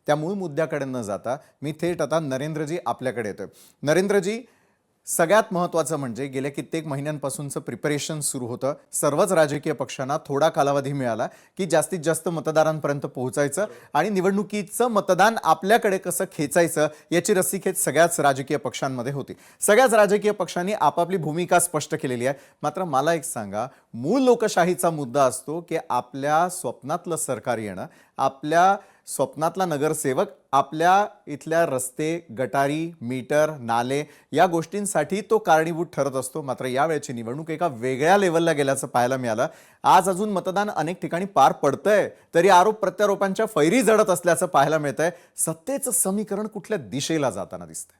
त्या मूळ मुद्द्याकडे न जाता मी थेट आता नरेंद्रजी आपल्याकडे येतोय. नरेंद्रजी, सगळ्यात महत्त्वाचं म्हणजे गेल्या कित्येक महिन्यांपासूनचं प्रिपरेशन सुरू होतं. सर्वच राजकीय पक्षांना थोडा कालावधी मिळाला की जास्तीत जास्त मतदारांपर्यंत पोहोचायचं आणि निवडणुकीचं मतदान आपल्याकडे कसं खेचायचं याची रस्सीखेच सगळ्याच राजकीय पक्षांमध्ये होती. सगळ्याच राजकीय पक्षांनी आपापली भूमिका स्पष्ट केलेली आहे. मात्र मला एक सांगा, मूळ लोकशाहीचा मुद्दा असतो की आपल्या स्वप्नातलं सरकार येणं, आपल्या स्वप्नातला नगरसेवक आपल्या इथल्या रस्ते, गटारी, मीटर, नाले या गोष्टींसाठी तो कारणीभूत ठरत असतो. मात्र यावेळची निवडणूक एका वेगळ्या लेवलला गेल्याचं पाहायला मिळालं. आज अजून मतदान अनेक ठिकाणी पार पडतंय तरी आरोप प्रत्यारोपांच्या फैरी जडत असल्याचं पाहायला मिळतंय. सत्तेचं समीकरण कुठल्या दिशेला जाताना दिसतंय?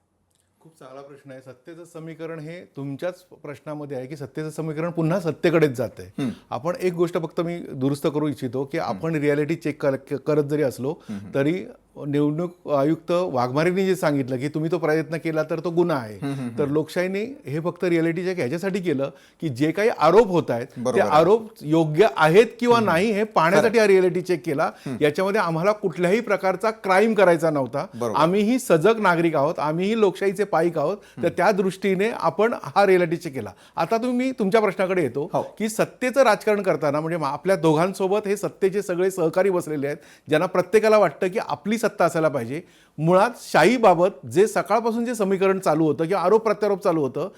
खूप चांगला प्रश्न आहे. सत्तेचं समीकरण हे तुमच्याच प्रश्नामध्ये आहे की सत्तेचं समीकरण पुन्हा सत्तेकडेच जाते. आपण एक गोष्ट फक्त मी दुरुस्त करू इच्छितो की आपण रियालिटी चेक करत जरी असलो तरी निवडणूक आयुक्त वाघमारेंनी जे सांगितलं की तुम्ही तो प्रयत्न केला तर तो गुन्हा आहे, तर लोकशाहीने हे फक्त रियालिटी चेक ह्याच्यासाठी केलं की जे काही आरोप होत आहेत ते आरोप योग्य आहेत किंवा नाही हे पाहण्यासाठी हा रियालिटी चेक केला. याच्यामध्ये आम्हाला कुठल्याही प्रकारचा क्राईम करायचा नव्हता. आम्हीही सजग नागरिक आहोत, आम्हीही लोकशाहीचे पाईक आहोत. तर त्या दृष्टीने आपण हा रियालिटी चेक केला. आता तुम्ही तुमच्या प्रश्नाकडे येतो की सत्तेचं राजकारण करताना म्हणजे आपल्या दोघांसोबत हे सत्तेचे सगळे सहकारी बसलेले आहेत ज्यांना प्रत्येकाला वाटतं की आपली सत्ता असायला पाहिजे. मुळात शाहीबाबत जे सकाळपासून जे समीकरण चालू होतं किंवा आरोप प्रत्यारोप चालू होतं,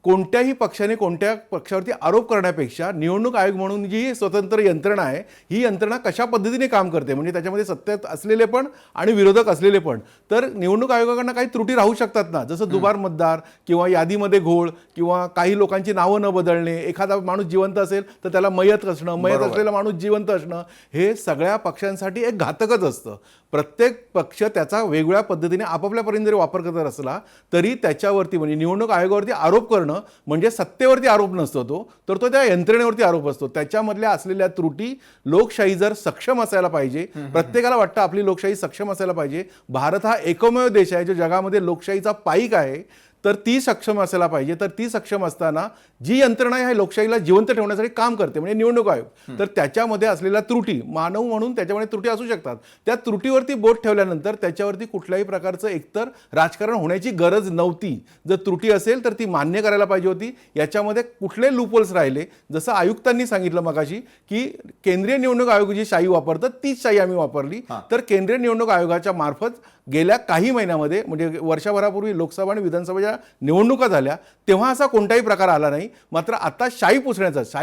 कोणत्याही पक्षाने कोणत्या पक्षावरती आरोप करण्यापेक्षा निवडणूक आयोग म्हणून जी स्वतंत्र यंत्रणा आहे ही यंत्रणा कशा पद्धतीने काम करते, म्हणजे त्याच्यामध्ये सत्तेत असलेले पण आणि विरोधक असलेले पण, तर निवडणूक आयोगाकडनं काही त्रुटी राहू शकतात ना, जसं दुबार मतदार किंवा यादीमध्ये घोळ किंवा काही लोकांची नावं न बदलणे, एखादा माणूस जिवंत असेल तर त्याला मयत असणं, मयत असलेला माणूस जिवंत असणं, हे सगळ्या पक्षांसाठी एक घातकच असतं. प्रत्येक पक्ष त्याचा वेगवेगळ्या पद्धतीने आपापल्यापर्यंत जरी वापर करत असला तरी त्याच्यावरती म्हणजे निवडणूक आयोगावरती आरोप करणं म्हणजे सत्तेवरती आरोप नसतो तर तो त्या यंत्रणेवरती आरोप असतो. त्याच्यामधल्या असलेल्या त्रुटी, लोकशाही जर सक्षम असायला पाहिजे, प्रत्येकाला वाटतं आपली लोकशाही सक्षम असायला पाहिजे, भारत हा एकमेव देश आहे जो जगामध्ये लोकशाहीचा पाईक आहे, तर ती सक्षम असायला पाहिजे. तर ती सक्षम असताना जी यंत्रणा आहे लोकशाहीला जिवंत ठेवण्यासाठी काम करते म्हणजे निवडणूक आयोग, तर त्याच्यामध्ये असलेल्या त्रुटी, मानव म्हणून त्याच्यामध्ये त्रुटी असू शकतात, त्या त्रुटीवरती बोट ठेवल्यानंतर त्याच्यावरती कुठल्याही प्रकारचं एकतर राजकारण होण्याची गरज नव्हती. जर त्रुटी असेल तर ती मान्य करायला पाहिजे होती. याच्यामध्ये कुठले लूपहोल्स राहिले, जसं आयुक्तांनी सांगितलं मगाशी की केंद्रीय निवडणूक आयोग जी शाही वापरतात तीच शाही आम्ही वापरली. तर केंद्रीय निवडणूक आयोगाच्या मार्फत गेल्या काही महिन्यामध्ये म्हणजे वर्षभरापूर्वी लोकसभा आणि विधानसभेच्या निवडणुका झाल्या तेव्हा असा कोणताही प्रकार आला नाही. मात्र आता शाही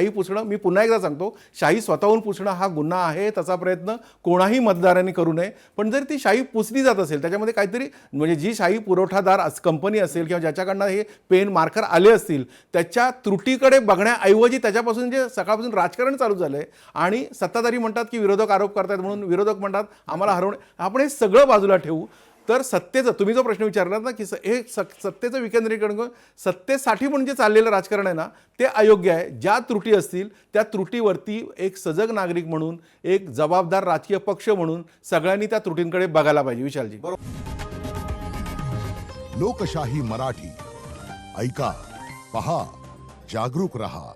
पुसणं, मी पुन्हा एकदा सांगतो, शाही स्वतःहून पुसणं हा गुन्हा आहे, तसा प्रयत्न कोणाही मतदारांनी करू नये. पण जर ती शाही पुसली जात असेल त्याच्यामध्ये काहीतरी म्हणजे जी शाही पुरवठादार कंपनी असेल किंवा ज्याच्याकडनं हे पेन मार्कर आले असतील त्याच्या त्रुटीकडे बघण्याऐवजी त्याच्यापासून जे सकाळपासून राजकारण चालू झालंय आणि सत्ताधारी म्हणतात की विरोधक आरोप करतात म्हणून विरोधक म्हणतात आम्हाला हरवणे, आपण हे सगळं बाजूला ठेवू. तर सत्तेचं तुम्ही जो प्रश्न विचारलात ना की हे सत्तेचं विकेंद्रीकरण सत्तेसाठी पण जे चाललेलं राजकारण आहे ना ते अयोग्य आहे. ज्या त्रुटी असतील त्या त्रुटीवरती एक सजग नागरिक म्हणून, एक जबाबदार राजकीय पक्ष म्हणून सगळ्यांनी त्या त्रुटींकडे बघायला पाहिजे. विशालजी, लोकशाही मराठी ऐका, पहा, जागरूक रहा.